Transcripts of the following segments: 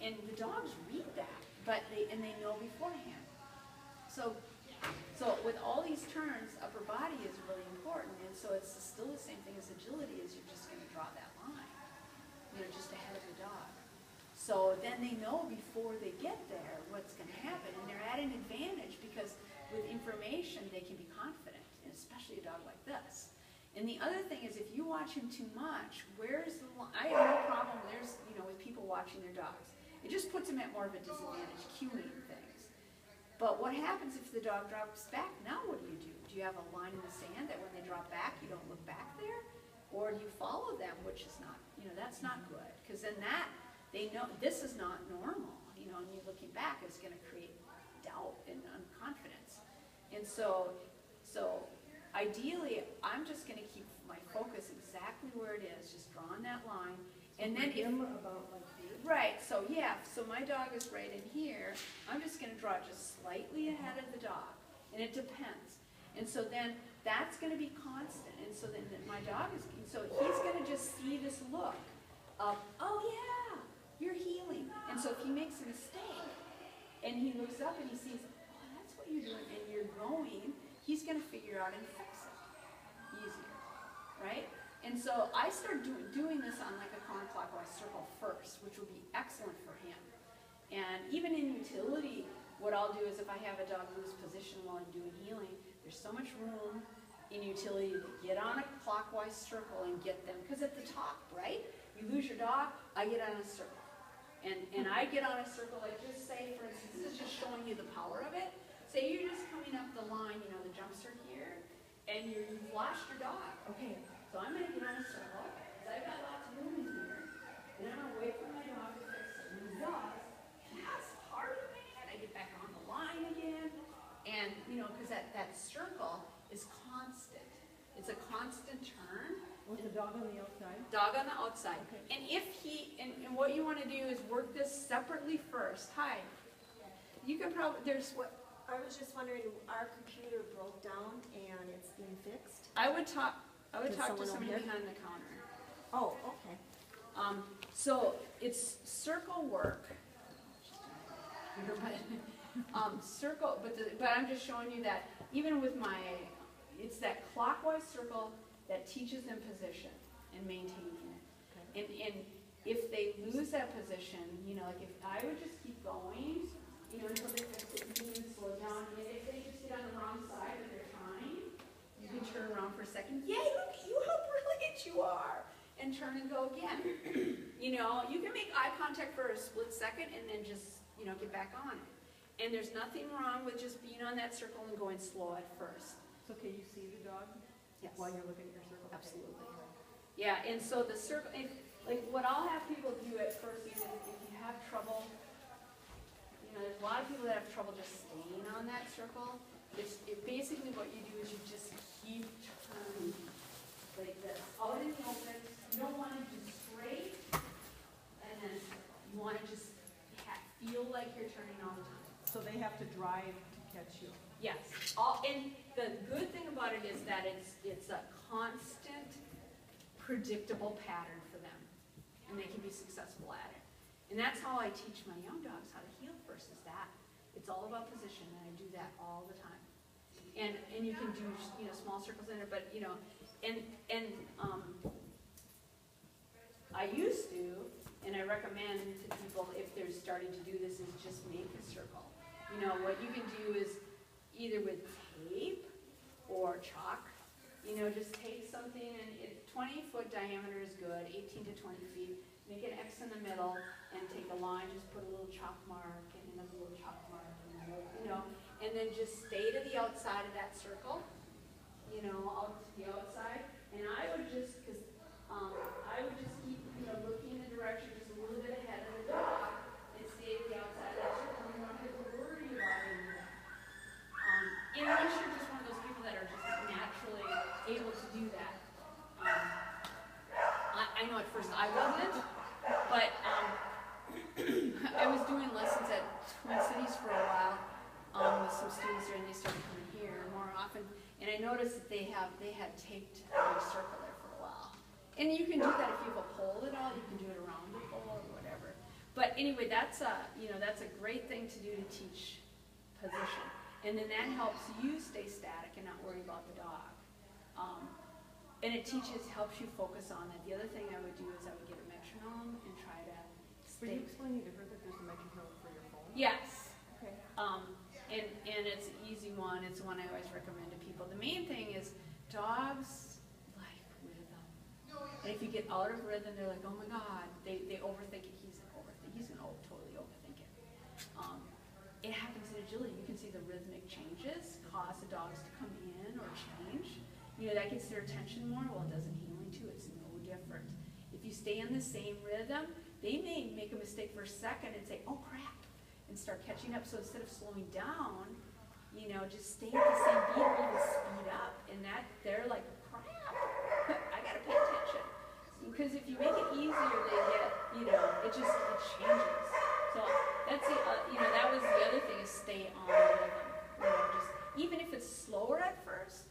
and the dogs read that, but they know beforehand. So with all these turns, upper body is really important, and so it's still the same thing as agility, is you're just going to draw that line, just ahead of the dog. So then they know before they get there what's going to happen, and they're at an advantage because with information they can be confident, and especially a dog like this. And the other thing is, if you watch him too much, where's the line? I have no problem with people watching their dogs. It just puts them at more of a disadvantage, cueing things. But what happens if the dog drops back? Now what do? Do you have a line in the sand that when they drop back, you don't look back there? Or do you follow them, which is not, that's not good. Because then they know this is not normal, and you looking back is going to create doubt and unconfidence. And so ideally, I'm just going to keep my focus exactly where it is, just drawing that line. And then about like this. Right, so my dog is right in here. I'm just going to draw just slightly ahead of the dog, and it depends. And so then that's going to be constant. And so then my dog he's going to just see this look of, oh yeah, you're healing. And so if he makes a mistake, and he looks up and he sees, oh, that's what you're doing, and you're going, he's going to figure out and fix it easier, right? And so I start doing this on like a counterclockwise circle first, which will be excellent for him. And even in utility, what I'll do is if I have a dog lose position while I'm doing healing, there's so much room in utility to get on a clockwise circle and get them, because at the top, right? You lose your dog, I get on a circle. And I get on a circle, like just say, for instance, this is just showing you the power of it. Say you're just coming up the line, the jumps are here, and you've lost your dog. Okay, so I'm going to get on a circle, because I've got lots of room in here, and I'm going to wait for my dog to fix it. And he does, and that's hard, man. I get back on the line again, and, because that circle is constant. It's a constant turn. With the dog on the outside? Dog on the outside. Okay. And if and what you want to do is work this separately first. Hi. You can probably, there's what? I was just wondering, our computer broke down and it's being fixed. I would talk to someone somebody over here? behind the counter. Oh, okay. So it's circle work. Circle, but I'm just showing you that even with it's that clockwise circle that teaches them position and maintaining it. Okay. And if they lose that position, like if I would just keep going, until they fix it, you can slow down. And if they just get on the wrong side when they're trying, you can turn around for a second. Yay, look at you, how brilliant you are! And turn and go again. You can make eye contact for a split second and then just, get back on it. And there's nothing wrong with just being on that circle and going slow at first. So can you see the dog? Yes. While you're looking at your circle? Absolutely. Yeah, and so the circle, like what I'll have people do at first, even if you have trouble, there's a lot of people that have trouble just staying on that circle. Basically what you do is you just keep turning like this, out in the open. You don't want to do straight, and then you want to just feel like you're turning all the time. So they have to drive to catch you? Yes. And the good thing about it is that it's a constant, predictable pattern for them, and they can be successful at it. And that's how I teach my young dogs how to heal first, is that it's all about position, and I do that all the time. And you can do small circles in it, but I used to, and I recommend to people if they're starting to do this, is just make a circle. What you can do is either with tape or chalk, just take something, and 20-foot diameter is good, 18 to 20 feet. Make an X in the middle and take a line, just put a little chalk mark and another little chalk mark, and then just stay to the outside of that circle, out to the outside. And I would just keep, looking in the direction just a little bit ahead of the dog and stay to the outside of that circle. You don't have to worry about any of that. Unless you're just one of those people that are just naturally able to do that. I know at first I wasn't, but I was doing lessons at Twin Cities for a while with some students there, and they started coming here more often. And I noticed that they had taped a big circle there for a while. And you can do that if you have a pole at all. You can do it around the pole or whatever. But anyway, that's a great thing to do to teach position. And then that helps you stay static and not worry about the dog. And it helps you focus on it. The other thing I would do is I would get a metronome and try to Were you stay. explaining to her that there's a metronome for your phone? Yes. Okay. And it's an easy one. It's one I always recommend to people. The main thing is dogs like rhythm. And if you get out of rhythm, they're like, oh my God, they overthink it. He's gonna totally overthink it. It happens in agility. You can see the rhythmic changes cause the dogs to come in or change. That gets their attention more. Well, it does in healing too. It's no different. If you stay in the same rhythm, they may make a mistake for a second and say, oh crap, and start catching up. So instead of slowing down, just stay at the same beat or even speed up. And they're like, crap, I gotta pay attention. Because if you make it easier, they get, it changes. So that's that was the other thing, is stay on rhythm. Just even if it's slower at first,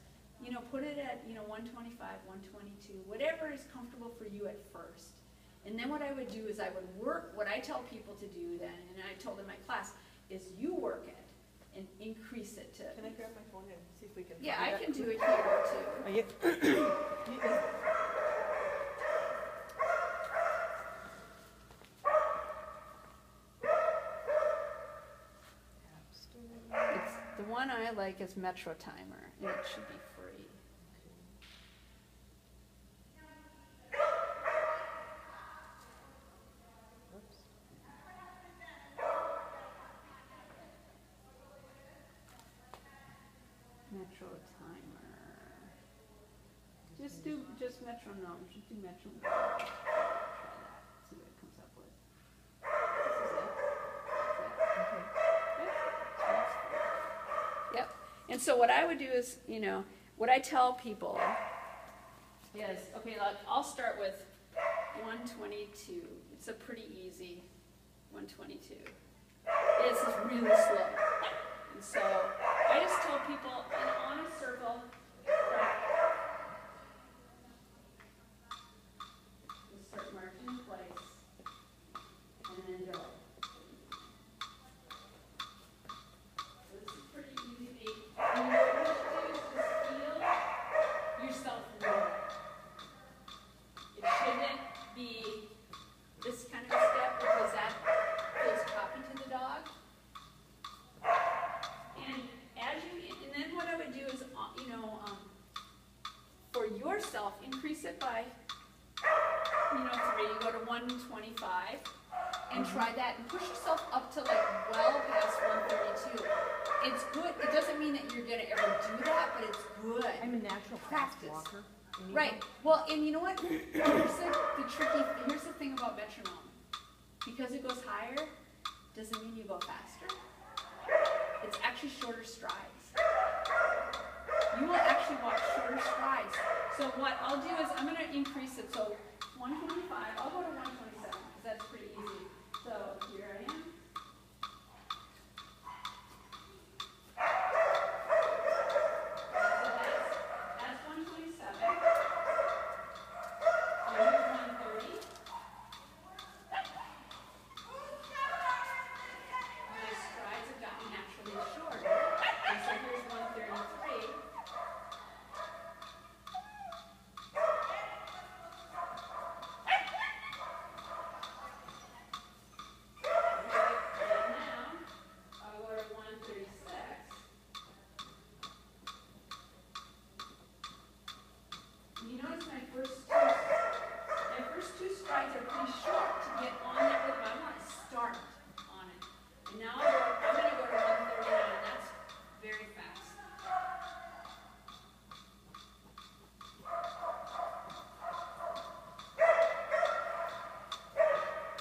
put it at 125, 122, whatever is comfortable for you at first. And then what I would do is I would work, what I tell people to do then, and I told in my class, is you work it and increase it to. Can I grab my phone and see if we can? Yeah, find I it? can do it here too. It's the one I like is Metro Timer, and it should be free. Oops. Metro Timer. Just metronome. Just do metronome. Try that. See what it comes up with. This is it. Yep. And so what I would do is, what I tell people is, okay, I'll start with 122. It's a pretty easy 122. This is really slow. And so I just tell people on a circle, you start marching in place, and then go. So this is pretty easy beat. And what you do is just feel yourself roll. It shouldn't be this kind of a step, because that feels copy to the dog. And then what I would do is, for yourself, increase it by, 3. You go to 125, and try that, and push yourself up to well past 132. It's good. It doesn't mean that you're gonna ever do that, but it's good. I'm a natural fast Practice. walker. You need Right. help? Well, and you know what? Here's the thing about metronome. Because it goes higher, doesn't mean you go faster. It's actually shorter strides. You will actually walk shorter strides. So what I'll do is I'm going to increase it. So 125, I'll go to 127 because that's pretty easy. So here I am. So that's 127. Here's 130. My strides have gotten naturally shorter. And so here's 133. And now, I'll go to 136. And you notice my first two strides are pretty short to get on that rhythm. I want to start on it. And now I'm going to go to 139. That's very fast.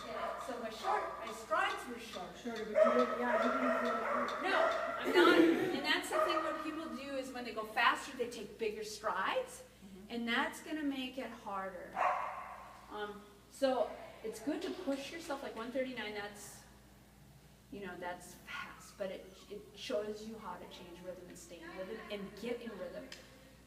Yeah, so my strides were short. Shorter, but you didn't feel it. No, I'm not. And that's the thing what people do is when they go faster, they take bigger strides. And that's going to make it harder. So it's good to push yourself, like 139, that's fast, but it shows you how to change rhythm and stay in rhythm and get in rhythm.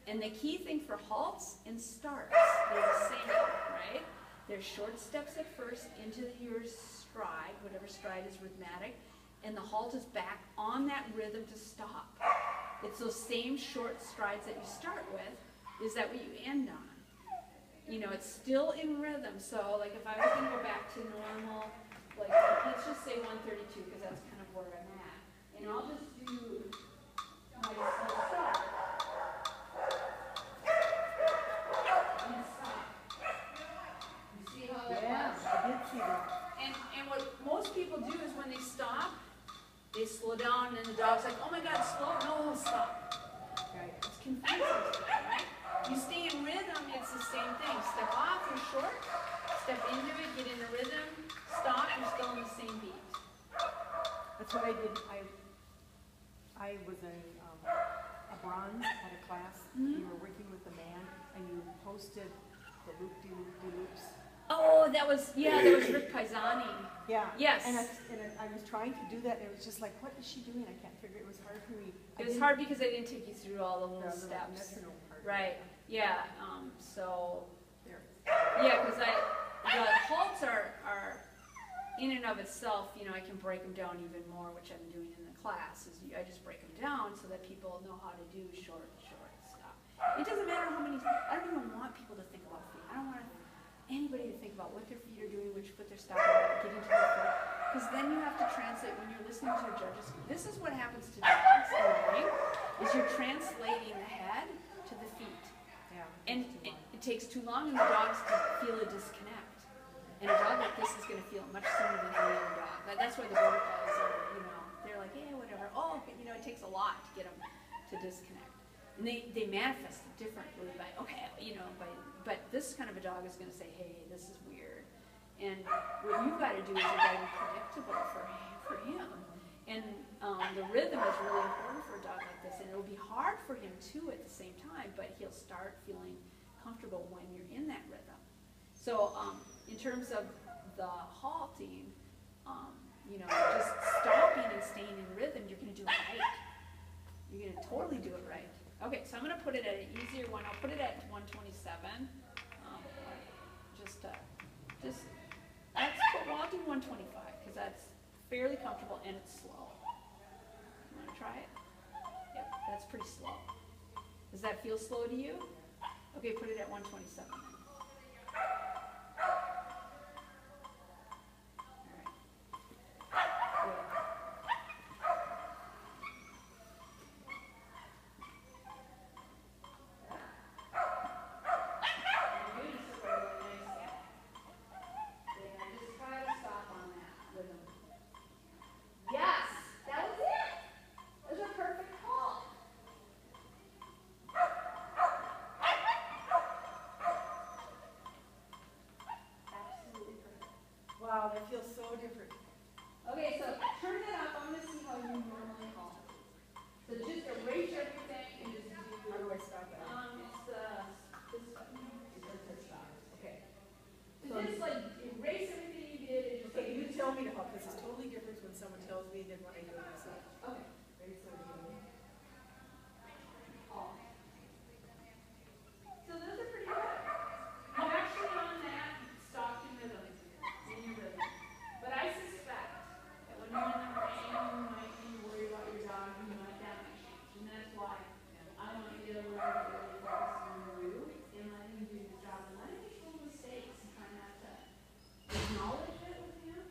And the key thing for halts and starts, they're the same, right? There's short steps at first into your stride, whatever stride is rhythmic, and the halt is back on that rhythm to stop. It's those same short strides that you start with. Is that what you end on? You know, it's still in rhythm. So like if I was going to go back to normal, like let's just say 132 because that's kind of where I'm at. And I'll just do my slow start. And stop. You see how that Yeah, was? I did see that. And what most people do is when they stop, they slow down and the dog's like, oh my God, slow, no, stop. Right. It's confusing to them, right? You stay in rhythm, it's the same thing. Step off, you're short. Step into it, get in the rhythm. Stop, you're still in the same beat. That's what I did. I was in a bronze at a class. You were working with the man, and you posted the loop-de-loops. Oh, that was Rick Paisani. Yeah. Yes. And I was trying to do that, and it was just like, what is she doing? I can't figure it. It was hard for me. It was hard because I didn't take you through all the little The steps. metronome part. Right, yeah, so, There. yeah, because the halts are, in and of itself, you know, I can break them down even more, which I'm doing in the class, I just break them down so that people know how to do short stuff. It doesn't matter how many, I don't even want people to think about feet. I don't want anybody to think about what their feet are doing, which foot they're stopping at, getting to the foot, because then you have to translate when you're listening to your judges. This is what happens to dogs in the ring, is you're translating the head to the feet. Yeah. And it takes too long and the dogs feel a disconnect. And a dog like this is going to feel it much sooner than any other dog. That's why the border collies are, you know, they're like, yeah, whatever. Oh, you know, it takes a lot to get them to disconnect. And they manifest it differently by, okay, you know, but this kind of a dog is going to say, hey, this is weird. And what you've got to do is you've got to be predictable for him. And the rhythm is really important for a dog like this. And it'll be hard for him too at the same time, but he'll start feeling comfortable when you're in that rhythm. So in terms of the halting, you know, just stopping and staying in rhythm, you're going to do it right. You're going to totally do it right. Okay, so I'm going to put it at an easier one. I'll put it at 127. I'll do 125 because that's fairly comfortable and it's slow. You want to try it? Yep, that's pretty slow. Does that feel slow to you? Okay, put it at 127 then. Wow, that feels so different. Okay, so turn that up. I'm going to see how you normally halt. So just erase everything and just do. How do I stop that? It's this button. It stop. Okay. So just like erase everything you did and just. Okay, you tell me to halt. This is totally different when someone tells me than when I do it myself. Okay. Ready, so you. Halt. So those are pretty good. You actually on that stopped in rhythm. In your rhythm. But I suspect that when you're in the rain, you might be worried about your dog, you might damage. And that's why I want you to learn to really focus on the root and let him do his job and let him make little mistakes and try not to acknowledge it with him.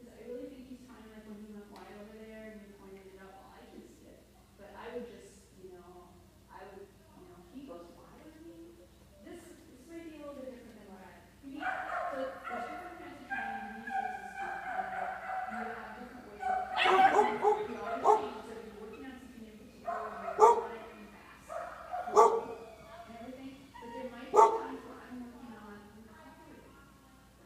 Because I really think he's trying, like when he went wide over there and you pointed it out, well, I can see it. But I would just, you know, if he goes wide with me, this might be a little bit different than what I. So there's different kinds of training. You have different ways of. You always change. So if you're working on something in particular, you want it in fast. And everything. But there might be times where I'm working on recovery,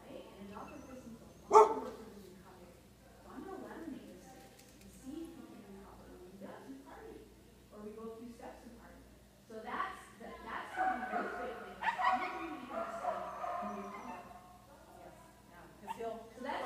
right? And a dog like this needs a lot of work for the recovery. So I'm going to let him make mistakes and see if he can recover. When he does, we party. Or we go through steps and party. So that's one of the really big things. You can make a mistake and recover. Yeah. Because he'll. So that's